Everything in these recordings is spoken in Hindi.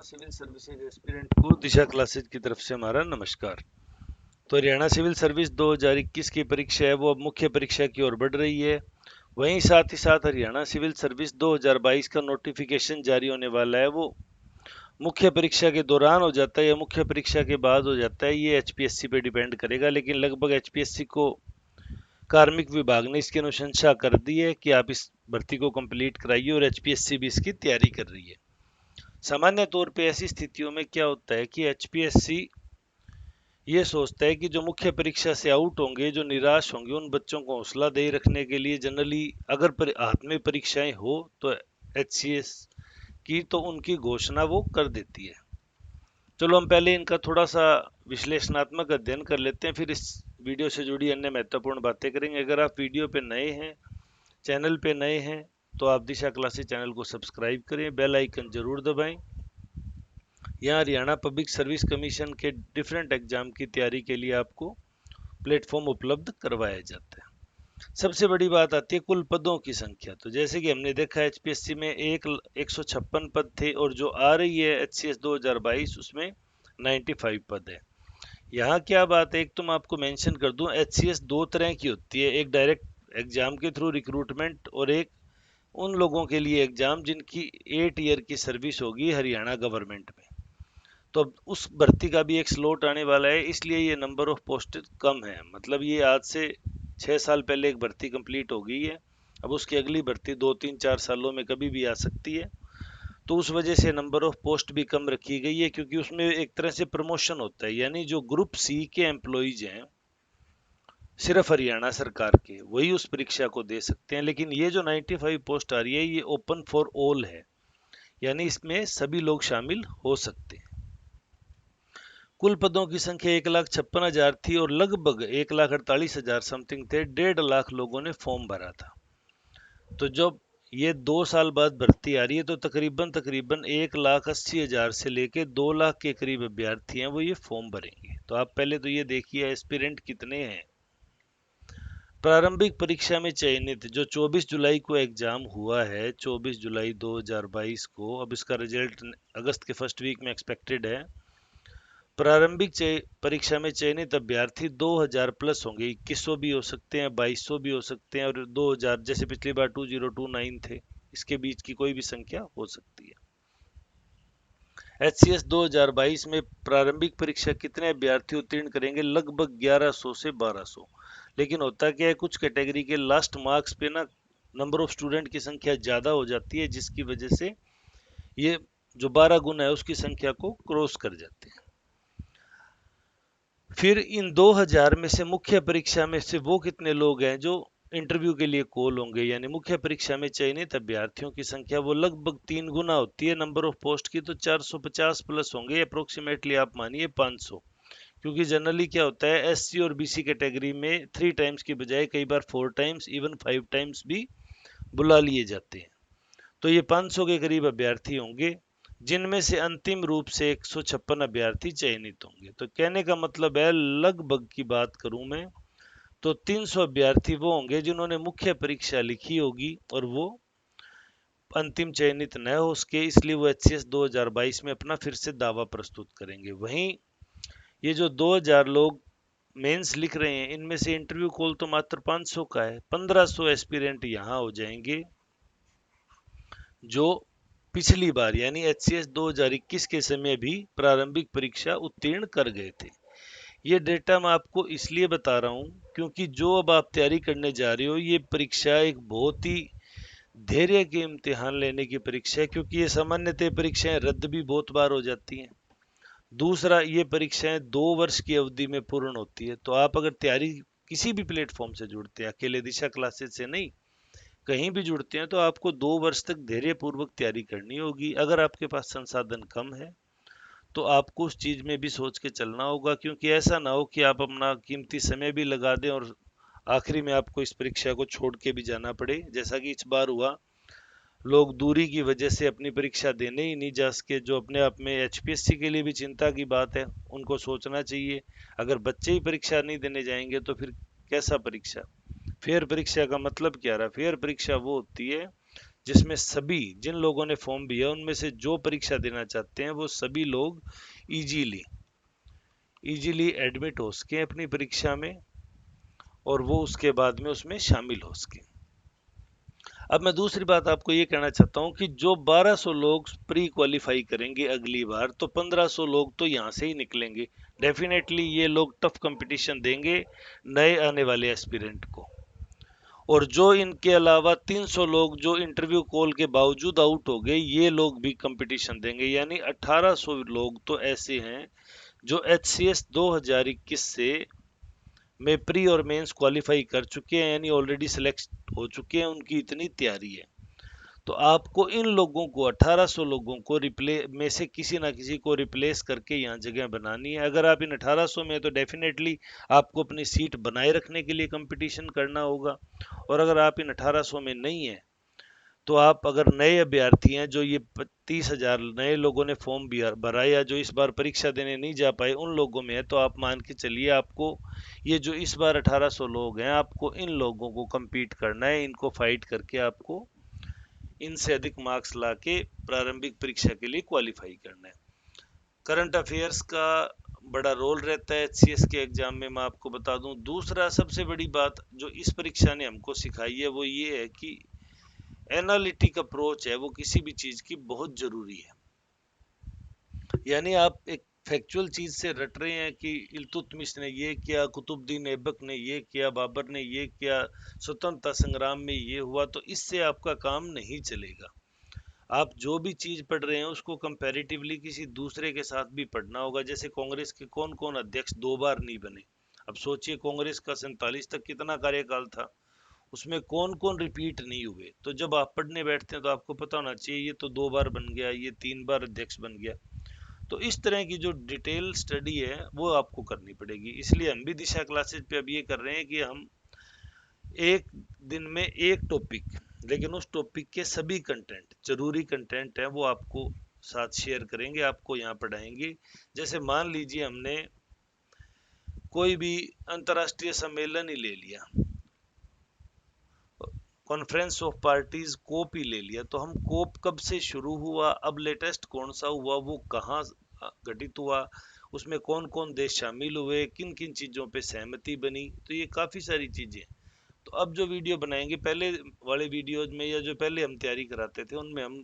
सिविल सर्विसेज एस्पिरेंट को दिशा क्लासेज की तरफ से हमारा नमस्कार। तो हरियाणा सिविल सर्विस 2021 की परीक्षा है वो अब मुख्य परीक्षा की ओर बढ़ रही है। वहीं साथ ही साथ हरियाणा सिविल सर्विस 2022 का नोटिफिकेशन जारी होने वाला है, वो मुख्य परीक्षा के दौरान हो जाता है या मुख्य परीक्षा के बाद हो जाता है, ये एचपीएससी पे डिपेंड करेगा। लेकिन लगभग एचपीएससी को कार्मिक विभाग ने इसकी अनुशंसा कर दी है कि आप इस भर्ती को कंप्लीट कराइए और एचपीएससी भी इसकी तैयारी कर रही है। सामान्य तौर पे ऐसी स्थितियों में क्या होता है कि एचपीएससी ये सोचता है कि जो मुख्य परीक्षा से आउट होंगे, जो निराश होंगे, उन बच्चों को हौसला दे रखने के लिए जनरली अगर हाथ में परीक्षाएं हो तो एचसीएस की तो उनकी घोषणा वो कर देती है। चलो हम पहले इनका थोड़ा सा विश्लेषणात्मक अध्ययन कर लेते हैं, फिर इस वीडियो से जुड़ी अन्य महत्वपूर्ण बातें करेंगे। अगर आप वीडियो पे नए हैं, चैनल पे नए हैं, तो आप दिशा क्लासेस चैनल को सब्सक्राइब करें, बेल आइकन जरूर दबाएं। यहाँ हरियाणा पब्लिक सर्विस कमीशन के डिफरेंट एग्जाम की तैयारी के लिए आपको प्लेटफॉर्म उपलब्ध करवाया जाता है। सबसे बड़ी बात आती है कुल पदों की संख्या। तो जैसे कि हमने देखा एचपीएससी में 156 पद थे और जो आ रही है एचसीएस 2022 उसमें 95 पद है। यहाँ क्या बात है, एक तो मैं आपको मेंशन कर दूं, एचसीएस दो तरह की होती है, एक डायरेक्ट एग्जाम के थ्रू रिक्रूटमेंट और एक उन लोगों के लिए एग्जाम जिनकी 8 ईयर की सर्विस होगी हरियाणा गवर्नमेंट में। तो अब उस भर्ती का भी एक स्लॉट आने वाला है, इसलिए ये नंबर ऑफ पोस्ट कम है। मतलब ये आज से 6 साल पहले एक भर्ती कंप्लीट हो गई है, अब उसकी अगली भर्ती 2 3 4 सालों में कभी भी आ सकती है। तो उस वजह से नंबर ऑफ पोस्ट भी कम रखी गई है, क्योंकि उसमें एक तरह से प्रमोशन होता है। यानी जो ग्रुप सी के एम्प्लॉइज हैं सिर्फ हरियाणा सरकार के, वही उस परीक्षा को दे सकते हैं। लेकिन ये जो 95 पोस्ट आ रही है ये ओपन फॉर ऑल है, यानी इसमें सभी लोग शामिल हो सकते हैं। कुल पदों की संख्या 1,56,000 थी और लगभग 1,48,000 समथिंग थे। 1.5 लाख लोगों ने फॉर्म भरा था। तो जब ये 2 साल बाद भर्ती आ रही है तो तकरीबन तकरीबन 1,80,000 से लेके 2 लाख के करीब अभ्यर्थी हैं वो ये फॉर्म भरेंगे। तो आप पहले तो ये देखिए एस्पिरेंट कितने हैं। प्रारंभिक परीक्षा में चयनित जो 24 जुलाई को एग्जाम हुआ है, 24 जुलाई 2022 को, अब इसका रिजल्ट अगस्त के फर्स्ट वीक में एक्सपेक्टेड है। प्रारंभिक परीक्षा में चयनित अभ्यर्थी 2000 प्लस होंगे, 2100 भी हो सकते हैं, 2200 भी हो सकते हैं और 2000 जैसे पिछली बार 2029 थे, इसके बीच की कोई भी संख्या हो सकती है। एचसीएस 2022 में प्रारंभिक परीक्षा कितने अभ्यर्थी उत्तीर्ण करेंगे? लगभग 1100 से 1200। लेकिन होता क्या है, कुछ कैटेगरी के लास्ट मार्क्स पे ना नंबर ऑफ स्टूडेंट की संख्या ज़्यादा हो जाती है, जिसकी वजह से ये जो 12 गुना है उसकी संख्या को क्रॉस कर जाते हैं। फिर इन 2000 में से मुख्य परीक्षा में से वो कितने लोग हैं जो इंटरव्यू के लिए कॉल होंगे? यानी मुख्य परीक्षा में चयनित अभ्यर्थियों की संख्या वो लगभग 3 गुना होती है नंबर ऑफ पोस्ट की, तो 450 प्लस होंगे अप्रोक्सीमेटली, आप मानिए 500। क्योंकि जनरली क्या होता है एससी और बीसी कैटेगरी में 3 टाइम्स की बजाय कई बार 4 टाइम्स इवन 5 टाइम्स भी बुला लिए जाते हैं। तो ये 500 के करीब अभ्यर्थी होंगे, जिनमें से अंतिम रूप से 156 अभ्यर्थी चयनित होंगे। तो कहने का मतलब है, लगभग की बात करूं मैं तो 300 अभ्यर्थी वो होंगे जिन्होंने मुख्य परीक्षा लिखी होगी और वो अंतिम चयनित न हो सके, इसलिए वो एचसीएस 2022 में अपना फिर से दावा प्रस्तुत करेंगे। वहीं ये जो 2000 लोग मेंस लिख रहे हैं, इनमें से इंटरव्यू कॉल तो मात्र 500 का है। 1500 एस्पिरेंट यहाँ हो जाएंगे जो पिछली बार यानी एचसीएस 2021 के समय भी प्रारंभिक परीक्षा उत्तीर्ण कर गए थे। ये डेटा मैं आपको इसलिए बता रहा हूँ क्योंकि जो अब आप तैयारी करने जा रहे हो ये परीक्षा एक बहुत ही धैर्य के इम्तिहान लेने की परीक्षा है, क्योंकि ये सामान्यतः परीक्षाएं रद्द भी बहुत बार हो जाती हैं। दूसरा, ये परीक्षाएं 2 वर्ष की अवधि में पूर्ण होती है। तो आप अगर तैयारी किसी भी प्लेटफॉर्म से जुड़ते हैं, अकेले दिशा क्लासेस से नहीं, कहीं भी जुड़ते हैं, तो आपको 2 वर्ष तक धैर्य पूर्वक तैयारी करनी होगी। अगर आपके पास संसाधन कम है तो आपको उस चीज में भी सोच के चलना होगा, क्योंकि ऐसा ना हो कि आप अपना कीमती समय भी लगा दें और आखिरी में आपको इस परीक्षा को छोड़ के भी जाना पड़े, जैसा कि इस बार हुआ। लोग दूरी की वजह से अपनी परीक्षा देने ही नहीं जा सके, जो अपने आप में एचपीएससी के लिए भी चिंता की बात है। उनको सोचना चाहिए, अगर बच्चे ही परीक्षा नहीं देने जाएंगे तो फिर कैसा परीक्षा? फेयर परीक्षा का मतलब क्या रहा? फेयर परीक्षा वो होती है जिसमें सभी जिन लोगों ने फॉर्म भरा उनमें से जो परीक्षा देना चाहते हैं वो सभी लोग इजीली इजीली एडमिट हो सके अपनी परीक्षा में, और वो उसके बाद में उसमें शामिल हो सके। अब मैं दूसरी बात आपको ये कहना चाहता हूं कि जो 1200 लोग प्री क्वालिफाई करेंगे अगली बार, तो 1500 लोग तो यहां से ही निकलेंगे। डेफिनेटली ये लोग टफ कंपटीशन देंगे नए आने वाले एस्पिरेंट को। और जो इनके अलावा 300 लोग जो इंटरव्यू कॉल के बावजूद आउट हो गए, ये लोग भी कंपटीशन देंगे। यानी 1800 लोग तो ऐसे हैं जो HCS 2021 से में प्री और मेंस क्वालिफाई कर चुके हैं, यानी ऑलरेडी सिलेक्ट हो चुके हैं, उनकी इतनी तैयारी है। तो आपको इन लोगों को 1800 लोगों को रिप्ले में से किसी ना किसी को रिप्लेस करके यहाँ जगह बनानी है। अगर आप इन 1800 में, तो डेफिनेटली आपको अपनी सीट बनाए रखने के लिए कंपटीशन करना होगा। और अगर आप इन 1800 में नहीं है, तो आप अगर नए अभ्यर्थी हैं, जो ये 30,000 नए लोगों ने फॉर्म भरा या जो इस बार परीक्षा देने नहीं जा पाए उन लोगों में है, तो आप मान के चलिए आपको ये जो इस बार 1800 लोग हैं, आपको इन लोगों को compete करना है, इनको फाइट करके आपको इनसे अधिक मार्क्स लाके प्रारंभिक परीक्षा के लिए क्वालिफाई करना है। करंट अफेयर्स का बड़ा रोल रहता है HCS के एग्जाम में, मैं आपको बता दूं। दूसरा सबसे बड़ी बात जो इस परीक्षा ने हमको सिखाई है वो ये है कि एनालिटिक अप्रोच है वो किसी भी चीज की बहुत जरूरी है। यानी आप एक फैक्चुअल चीज से रट रहे हैं कि इल्तुतमिश ने ये किया, कुतुबुद्दीन ऐबक ने ये किया, बाबर ने ये किया, स्वतंत्रता संग्राम में ये हुआ, तो इससे आपका काम नहीं चलेगा। आप जो भी चीज पढ़ रहे हैं उसको कंपैरेटिवली किसी दूसरे के साथ भी पढ़ना होगा। जैसे कांग्रेस के कौन कौन अध्यक्ष 2 बार नहीं बने, अब सोचिए कांग्रेस का 47 तक कितना कार्यकाल था, उसमें कौन कौन रिपीट नहीं हुए। तो जब आप पढ़ने बैठते हैं तो आपको पता होना चाहिए ये तो 2 बार बन गया, ये 3 बार अध्यक्ष बन गया। तो इस तरह की जो डिटेल स्टडी है वो आपको करनी पड़ेगी। इसलिए हम भी दिशा क्लासेस पे अब ये कर रहे हैं कि हम एक दिन में एक टॉपिक, लेकिन उस टॉपिक के सभी कंटेंट, जरूरी कंटेंट है वो आपको साथ शेयर करेंगे, आपको यहाँ पढ़ाएंगे। जैसे मान लीजिए हमने कोई भी अंतर्राष्ट्रीय सम्मेलन ही ले लिया, कॉन्फ्रेंस ऑफ पार्टीज कोप ही ले लिया, तो हम कोप कब से शुरू हुआ, अब लेटेस्ट कौन सा हुआ, वो कहाँ घटित हुआ, उसमें कौन कौन देश शामिल हुए, किन किन चीज़ों पे सहमति बनी, तो ये काफ़ी सारी चीज़ें। तो अब जो वीडियो बनाएंगे, पहले वाले वीडियोज में या जो पहले हम तैयारी कराते थे उनमें हम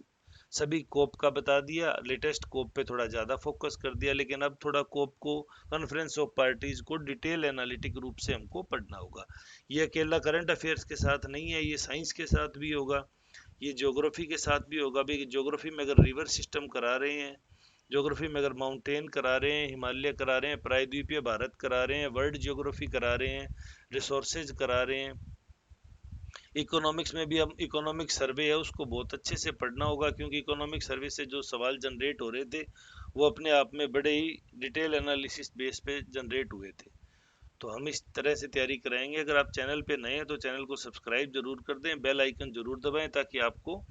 सभी कोप का बता दिया, लेटेस्ट कोप पे थोड़ा ज़्यादा फोकस कर दिया, लेकिन अब थोड़ा कोप को, कॉन्फ्रेंस ऑफ पार्टीज को डिटेल एनालिटिक रूप से हमको पढ़ना होगा। ये अकेला करंट अफेयर्स के साथ नहीं है, ये साइंस के साथ भी होगा, ये ज्योग्राफी के साथ भी होगा। भाई ज्योग्राफी में अगर रिवर सिस्टम करा रहे हैं, ज्योग्राफी में अगर माउंटेन करा रहे हैं, हिमालय करा रहे हैं, प्रायद्वीपीय भारत करा रहे हैं, वर्ल्ड ज्योग्राफी करा रहे हैं, रिसोर्सेज करा रहे हैं, इकोनॉमिक्स में भी हम इकोनॉमिक सर्वे है उसको बहुत अच्छे से पढ़ना होगा, क्योंकि इकोनॉमिक सर्वे से जो सवाल जनरेट हो रहे थे वो अपने आप में बड़े ही डिटेल एनालिसिस बेस पे जनरेट हुए थे। तो हम इस तरह से तैयारी कराएंगे। अगर आप चैनल पे नए हैं तो चैनल को सब्सक्राइब जरूर कर दें, बेल आइकन जरूर दबाएं ताकि आपको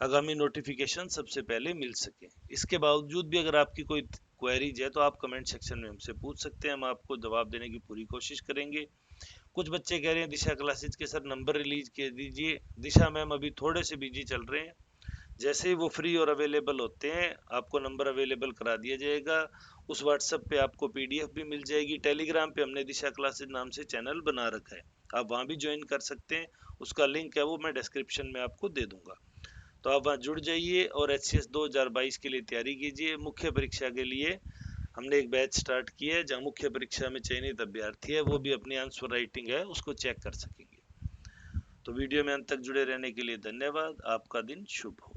आगामी नोटिफिकेशन सबसे पहले मिल सके। इसके बावजूद भी अगर आपकी कोई क्वेरीज है तो आप कमेंट सेक्शन में हमसे पूछ सकते हैं, हम आपको जवाब देने की पूरी कोशिश करेंगे। कुछ बच्चे कह रहे हैं दिशा क्लासेज के सर नंबर रिलीज कर दीजिए। दिशा मैम अभी थोड़े से बिजी चल रहे हैं, जैसे ही वो फ्री और अवेलेबल होते हैं आपको नंबर अवेलेबल करा दिया जाएगा। उस व्हाट्सएप पे आपको पीडीएफ भी मिल जाएगी। टेलीग्राम पे हमने दिशा क्लासेज नाम से चैनल बना रखा है, आप वहाँ भी ज्वाइन कर सकते हैं, उसका लिंक है वो मैं डिस्क्रिप्शन में आपको दे दूंगा। तो आप वहाँ जुड़ जाइए और HCS 2022 के लिए तैयारी कीजिए। मुख्य परीक्षा के लिए हमने एक बैच स्टार्ट किया है जहाँ मुख्य परीक्षा में चयनित अभ्यर्थी है वो भी अपनी आंसर राइटिंग है उसको चेक कर सकेंगे। तो वीडियो में अंत तक जुड़े रहने के लिए धन्यवाद। आपका दिन शुभ हो।